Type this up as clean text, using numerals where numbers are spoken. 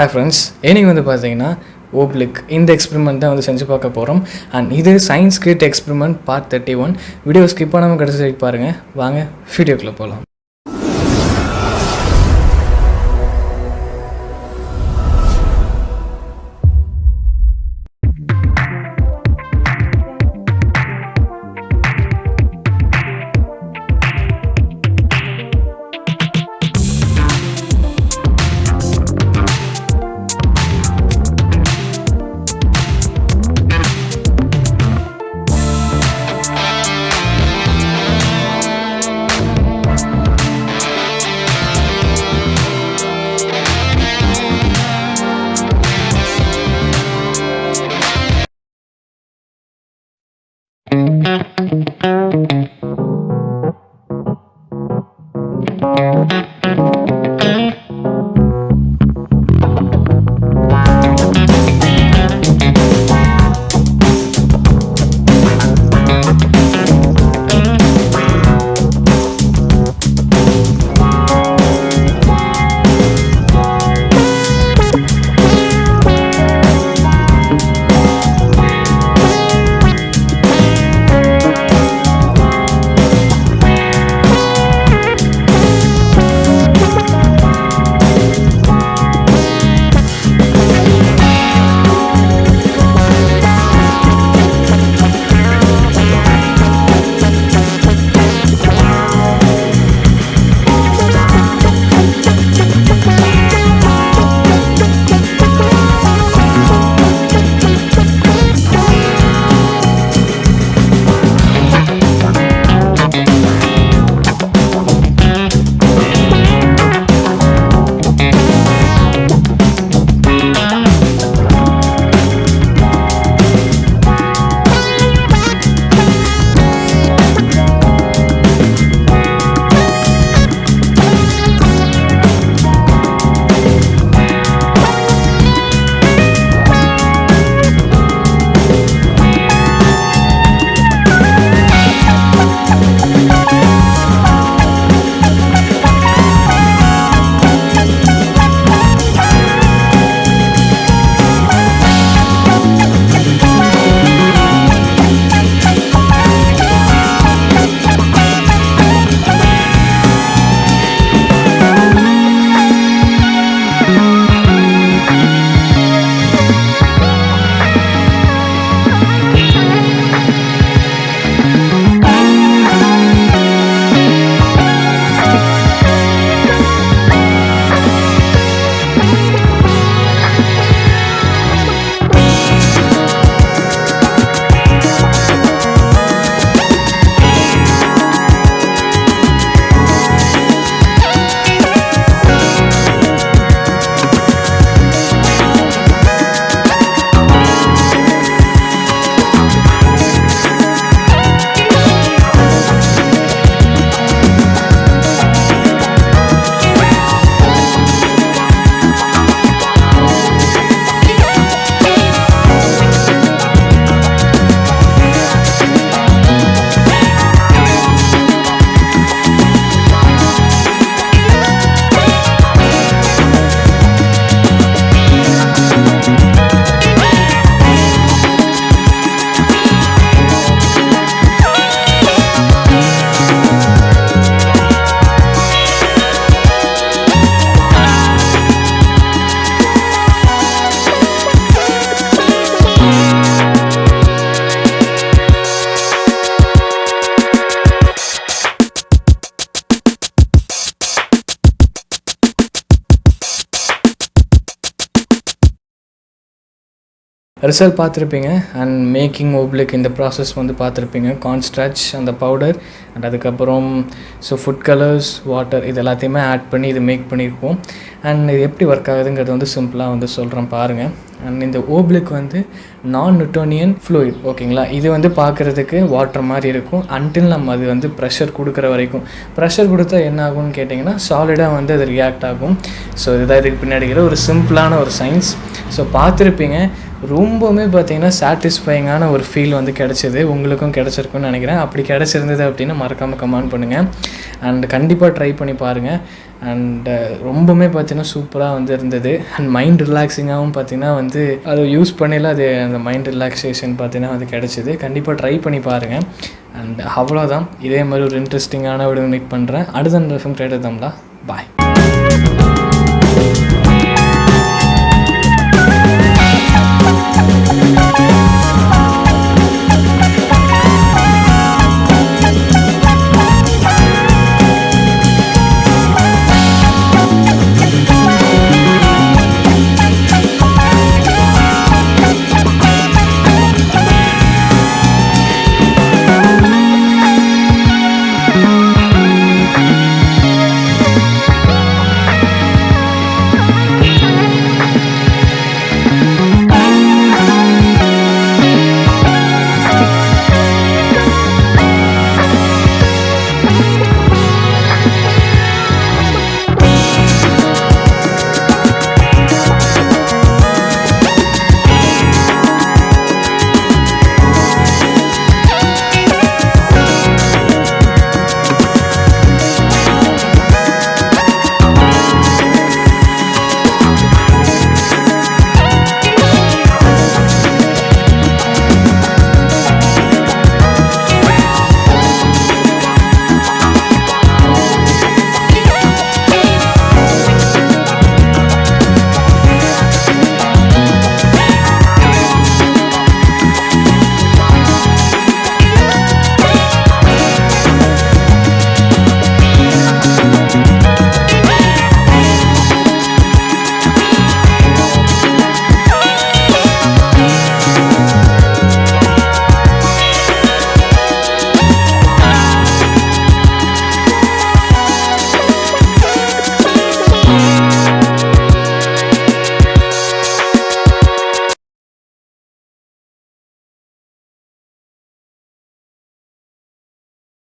Hi friends, இன்னைக்கு வந்து பார்த்தீங்கன்னா Oobleck இந்த எக்ஸ்பெரிமெண்ட் தான் வந்து செஞ்சு பார்க்க போகிறோம். அண்ட் இது science kid experiment part 31. Video skip பண்ணாமல் கடைசி வரைக்கும் பாருங்கள். வாங்க வீடியோக்குள்ளே போகலாம். ரிசல்ட் பார்த்துருப்பீங்க. அண்ட் மேக்கிங் Oobleck இந்த ப்ராசஸ் வந்து பார்த்துருப்பீங்க. கார்ன்ஸ்டார்ச், அந்த பவுடர், அண்ட் அதுக்கப்புறம் ஃபுட் கலர்ஸ், வாட்டர், இது எல்லாத்தையுமே ஆட் பண்ணி இது மேக் பண்ணியிருப்போம். அண்ட் இது எப்படி ஒர்க் ஆகுதுங்கிறது வந்து சிம்பிளாக வந்து சொல்கிறேன் பாருங்கள். அண்ட் இந்த Oobleck வந்து நான் நியூட்டோனியன் ஃப்ளூயிட், ஓகேங்களா. இது வந்து பார்க்குறதுக்கு வாட்டர் மாதிரி இருக்கும் அன்டில் நம்ம அது வந்து ப்ரெஷர் கொடுக்குற வரைக்கும். ப்ரெஷர் கொடுத்தா என்ன ஆகும்னு கேட்டிங்கன்னா சாலிடாக வந்து அது ரியாக்ட் ஆகும். ஸோ இதுதான் இதுக்கு பின்னாடி ஒரு சிம்பிளான ஒரு சயின்ஸ். ஸோ பார்த்துருப்பீங்க ரொம்பவுமே பார்த்தீங்கன்னா சாட்டிஸ்ஃபைங்கான ஒரு ஃபீல் வந்து கிடச்சிது. உங்களுக்கும் கிடச்சிருக்குன்னு நினைக்கிறேன். அப்படி கிடச்சிருந்தது அப்படின்னா மறக்காமல் கமெண்ட் பண்ணுங்கள். அண்ட் கண்டிப்பாக ட்ரை பண்ணி பாருங்கள். அண்டு ரொம்பவுமே பார்த்தீங்கன்னா சூப்பராக வந்து இருந்தது. அண்ட் மைண்ட் ரிலாக்ஸிங்காகவும் பார்த்தீங்கன்னா வந்து அதை யூஸ் பண்ணல அது அந்த மைண்ட் ரிலாக்ஸேஷன் பார்த்தீங்கன்னா வந்து கிடச்சிது. கண்டிப்பாக ட்ரை பண்ணி பாருங்கள். அண்ட் அவ்வளோதான். இதே மாதிரி ஒரு இன்ட்ரெஸ்டிங்கான வீடியோ மீட் பண்ணுறேன். அடுத்த நிமிஷம் கேட்டதம்லாம். பாய்.